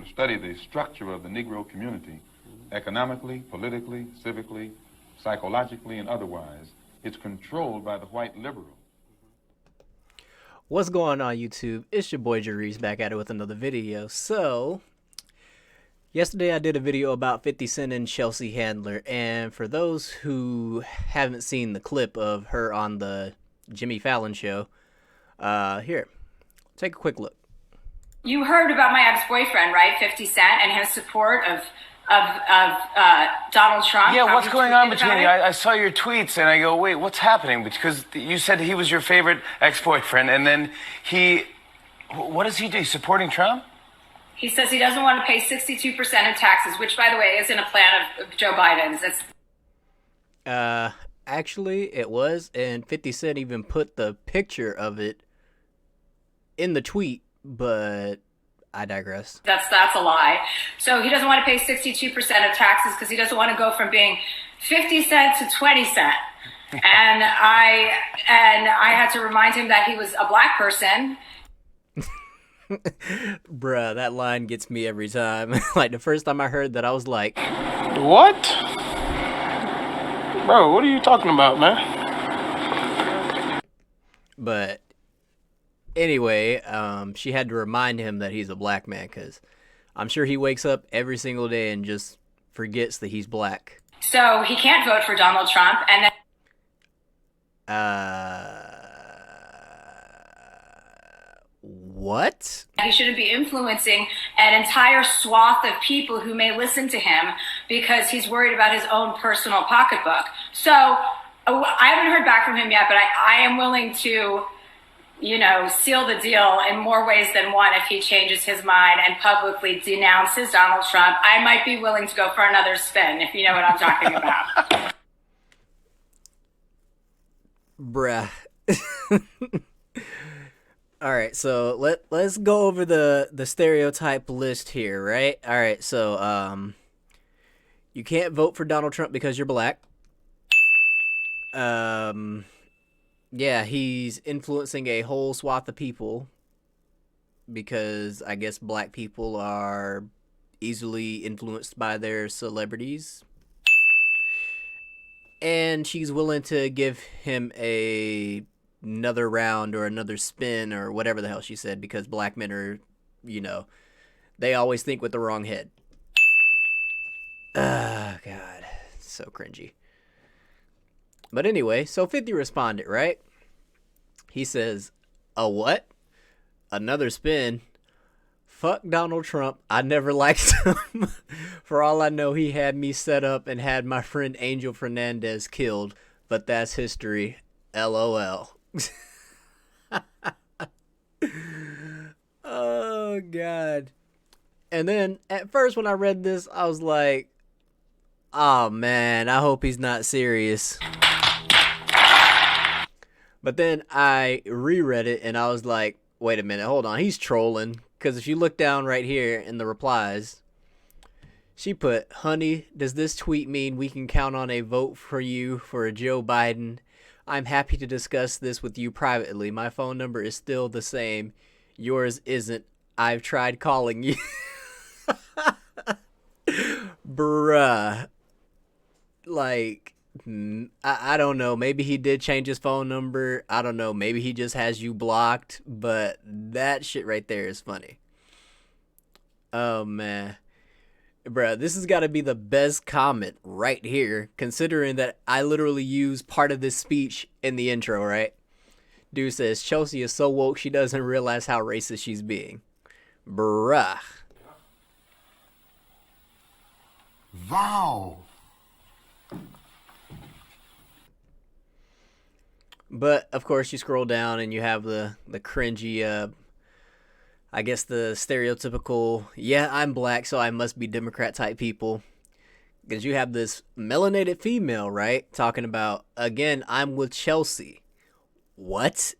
to study the structure of the Negro community, economically, politically, civically, psychologically, and otherwise, it's controlled by the white liberal. What's going on, YouTube? It's your boy Jarice back at it with another video. So, yesterday I did a video about 50 Cent and Chelsea Handler, and for those who haven't seen the clip of her on the Jimmy Fallon show, here, take a quick look. You heard about my ex-boyfriend, right? 50 Cent and his support of Donald Trump. Yeah, what's going on between you? I saw your tweets and I go, wait, what's happening? Because you said he was your favorite ex-boyfriend, and then what does he do? Supporting Trump? He says he doesn't want to pay 62% of taxes, which, by the way, isn't a plan of Joe Biden's. Actually, it was, and 50 Cent even put the picture of it in the tweet, but I digress. That's a lie. So he doesn't want to pay 62% of taxes because he doesn't want to go from being 50 cent to 20 cent. And I had to remind him that he was a black person. Bruh, that line gets me every time. Like, the first time I heard that, I was like, what? Bro, what are you talking about, man? But anyway, she had to remind him that he's a black man, because I'm sure he wakes up every single day and just forgets that he's black. So he can't vote for Donald Trump, and then what? He shouldn't be influencing an entire swath of people who may listen to him because he's worried about his own personal pocketbook. So I haven't heard back from him yet, but I am willing to, seal the deal in more ways than one if he changes his mind and publicly denounces Donald Trump. I might be willing to go for another spin, if you know what I'm talking about. Bruh. All right, so let's go over the stereotype list here, right? All right, so you can't vote for Donald Trump because you're black. Yeah, he's influencing a whole swath of people because I guess black people are easily influenced by their celebrities. And she's willing to give him another round or another spin or whatever the hell she said, because black men are, they always think with the wrong head. Ah, God, so cringy. But anyway, so 50 responded, right? He says, a what? Another spin? Fuck Donald Trump. I never liked him. For all I know, he had me set up and had my friend Angel Fernandez killed. But that's history. LOL. Oh, God. And then, at first when I read this, I was like, oh, man, I hope he's not serious. But then I reread it and I was like, wait a minute, hold on, he's trolling. Because if you look down right here in the replies, she put, honey, does this tweet mean we can count on a vote for you for a Joe Biden? I'm happy to discuss this with you privately. My phone number is still the same. Yours isn't. I've tried calling you. Bruh. Like, I don't know. Maybe he did change his phone number. I don't know. Maybe he just has you blocked. But that shit right there is funny. Oh, man. Bruh, this has got to be the best comment right here, considering that I literally use part of this speech in the intro, right? Dude says, Chelsea is so woke she doesn't realize how racist she's being. Bruh. Wow. But, of course, you scroll down and you have the cringy, I guess the stereotypical, yeah, I'm black, so I must be Democrat type people. Because you have this melanated female, right? Talking about, again, I'm with Chelsea. What?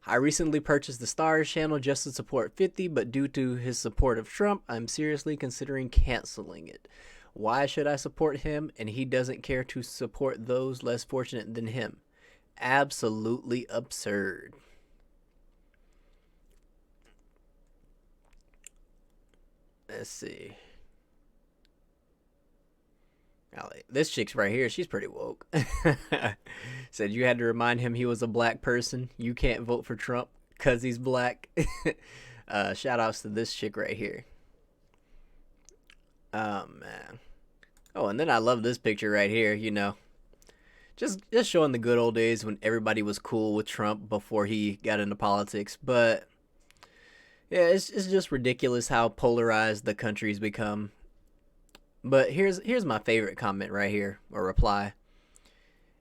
I recently purchased the Stars channel just to support 50, but due to his support of Trump, I'm seriously considering canceling it. Why should I support him and he doesn't care to support those less fortunate than him? Absolutely absurd. Let's see. This chick's right here. She's pretty woke. Said you had to remind him he was a black person. You can't vote for Trump because he's black. Shout outs to this chick right here. Oh, man. Oh, and then I love this picture right here, you know. Just showing the good old days when everybody was cool with Trump before he got into politics. But, yeah, it's just ridiculous how polarized the country's become. But here's my favorite comment right here, or reply.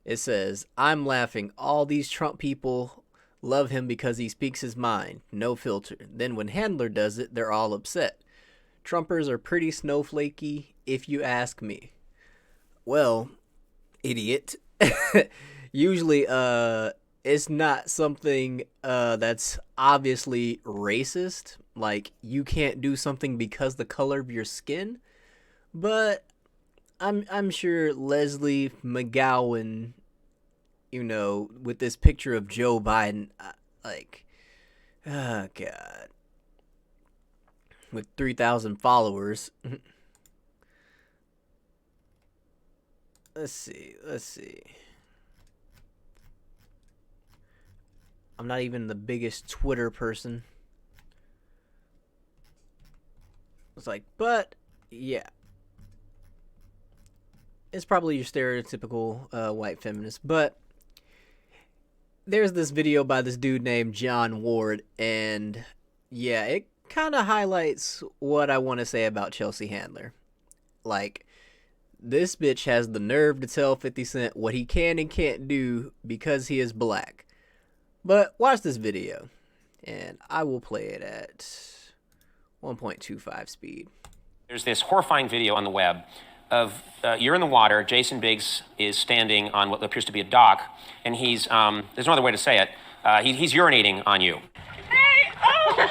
It says, I'm laughing. All these Trump people love him because he speaks his mind. No filter. Then when Handler does it, they're all upset. Trumpers are pretty snowflakey, if you ask me. Well, idiot. Usually, it's not something that's obviously racist. Like, you can't do something because the color of your skin. But I'm sure Leslie McGowan, you know, with this picture of Joe Biden, like, oh God, with 3,000 followers. Let's see. I'm not even the biggest Twitter person. It's like, but yeah. It's probably your stereotypical white feminist, but there's this video by this dude named John Ward, and yeah, it kind of highlights what I want to say about Chelsea Handler. Like, this bitch has the nerve to tell 50 Cent what he can and can't do because he is black. But watch this video, and I will play it at 1.25 speed. There's this horrifying video on the web of you're in the water. Jason Biggs is standing on what appears to be a dock, and he's there's no other way to say it. He's urinating on you. Hey! Oh!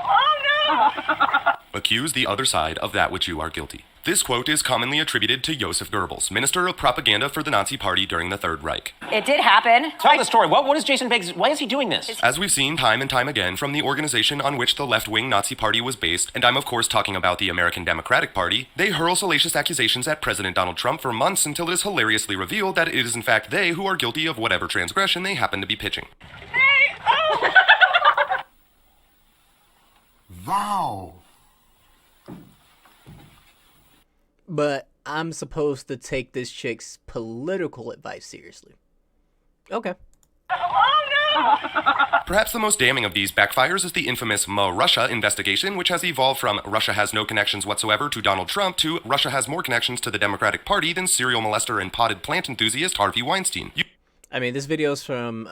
Oh no! Accuse the other side of that which you are guilty. This quote is commonly attributed to Joseph Goebbels, minister of propaganda for the Nazi Party during the Third Reich. It did happen. Tell the story. What is Jason Biggs? Why is he doing this? As we've seen time and time again from the organization on which the left-wing Nazi Party was based, and I'm of course talking about the American Democratic Party, they hurl salacious accusations at President Donald Trump for months until it is hilariously revealed that it is in fact they who are guilty of whatever transgression they happen to be pitching. Hey! Oh! Wow. But I'm supposed to take this chick's political advice seriously. Okay. Perhaps the most damning of these backfires is the infamous Russia investigation, which has evolved from Russia has no connections whatsoever to Donald Trump to Russia has more connections to the Democratic Party than serial molester and potted plant enthusiast Harvey Weinstein. I mean, this video's from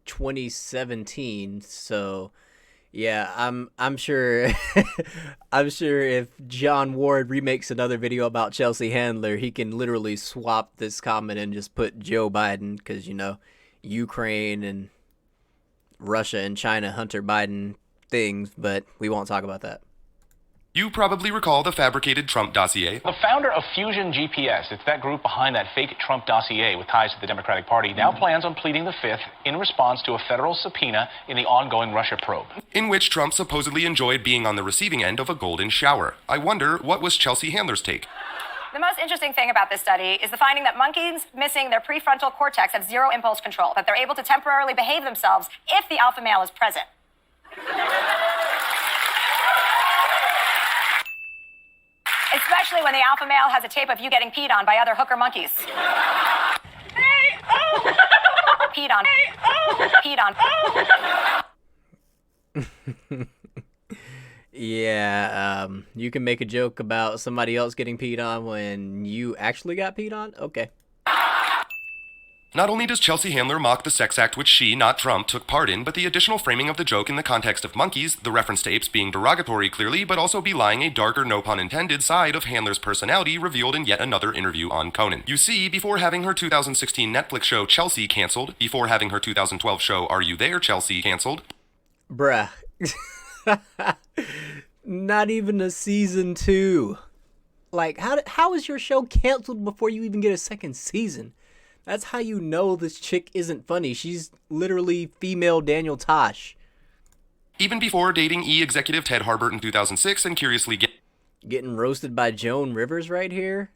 2017, so yeah, I'm sure I'm sure if John Ward remakes another video about Chelsea Handler, he can literally swap this comment and just put Joe Biden, because, you know, Ukraine and Russia and China, Hunter Biden things, but we won't talk about that. You probably recall the fabricated Trump dossier. The founder of Fusion GPS, it's that group behind that fake Trump dossier with ties to the Democratic Party, now plans on pleading the Fifth in response to a federal subpoena in the ongoing Russia probe. In which Trump supposedly enjoyed being on the receiving end of a golden shower. I wonder, what was Chelsea Handler's take? The most interesting thing about this study is the finding that monkeys missing their prefrontal cortex have zero impulse control, that they're able to temporarily behave themselves if the alpha male is present. Especially when the alpha male has a tape of you getting peed on by other hooker monkeys. Hey! Oh! Peed on. Hey! Oh! Peed on. Yeah, you can make a joke about somebody else getting peed on when you actually got peed on? Okay. Not only does Chelsea Handler mock the sex act which she, not Trump, took part in, but the additional framing of the joke in the context of monkeys, the reference to apes being derogatory clearly, but also belying a darker, no pun intended, side of Handler's personality revealed in yet another interview on Conan. You see, before having her 2016 Netflix show Chelsea canceled, before having her 2012 show Are You There, Chelsea canceled. Bruh. Not even a season 2. Like, how is your show canceled before you even get a second season? That's how you know this chick isn't funny. She's literally female Daniel Tosh. even before dating E! executive Ted Harbert in 2006 and curiously Getting roasted by Joan Rivers right here.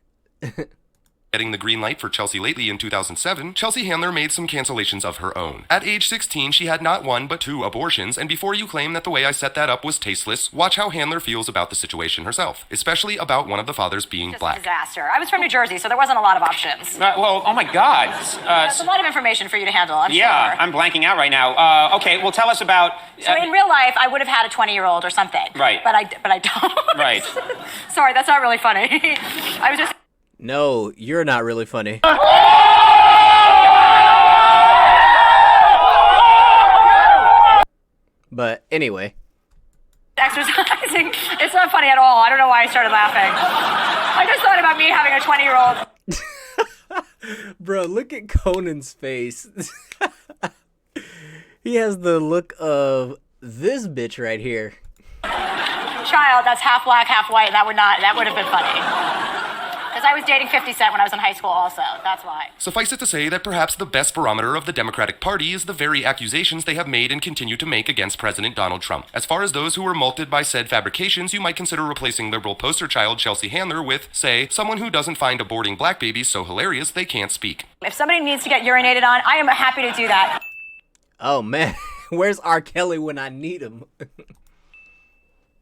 getting the green light for Chelsea Lately in 2007, Chelsea Handler made some cancellations of her own. At age 16, she had not one but 2 abortions, and before you claim that the way I set that up was tasteless, watch how Handler feels about the situation herself, especially about one of the fathers being Just black. a disaster. I was from New Jersey, so there wasn't a lot of options. Well, oh my God. That's a lot of information for you to handle, I'm Yeah, sure. I'm blanking out right now. Okay, well, tell us about. So in real life, I would have had a 20-year-old or something. Right. But I don't. Right. Sorry, that's not really funny. I was just... No, you're not really funny. But anyway. Exercising. It's not funny at all. I don't know why I started laughing. I just thought about me having a 20-year-old. Bro, look at Conan's face. He has the look of this bitch right here. Child that's half black, half white. That would have been funny. Because I was dating 50 Cent when I was in high school also. That's why. Suffice it to say that perhaps the best barometer of the Democratic Party is the very accusations they have made and continue to make against President Donald Trump. As far as those who were mulcted by said fabrications, you might consider replacing liberal poster child Chelsea Handler with, say, someone who doesn't find aborting black babies so hilarious they can't speak. If somebody needs to get urinated on, I am happy to do that. Oh man, where's R. Kelly when I need him?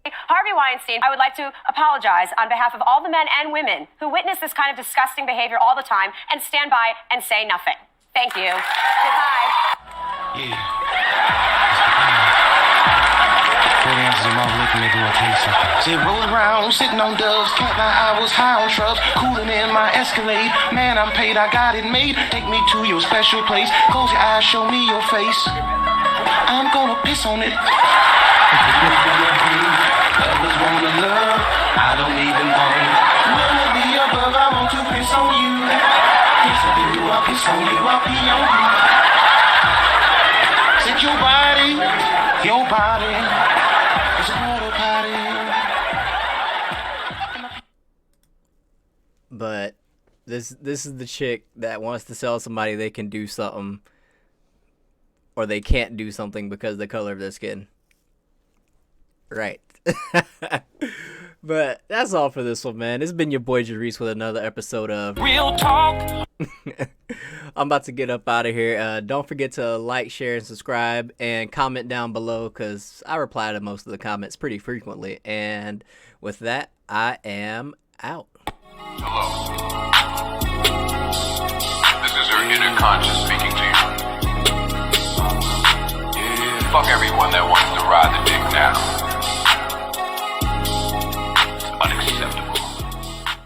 Harvey Weinstein, I would like to apologize on behalf of all the men and women who witness this kind of disgusting behavior all the time and stand by and say nothing. Thank you. Goodbye. Yeah. Said roll around, sitting on doves, cat my I was high on shrubs, cooling in my Escalade. Man, I'm paid, I got it made. Take me to your special place. Close your eyes, show me your face. I'm gonna piss on it. Others wanna love, I don't even want it. Wanna be above, I want to piss on you. Piss on you, I'll piss on you, I'll pee on you. Set your body, it's a porta potty. But this is the chick that wants to sell somebody they can do something or they can't do something because of the color of their skin. Right. But that's all for this one, man. It's been your boy Jerice with another episode of Real Talk. I'm about to get up out of here. Don't forget to like, share, and subscribe, and comment down below because I reply to most of the comments pretty frequently. And with that, I am out. Hello. This is your inner conscious speaking to you. Fuck everyone that wants to ride the dick now.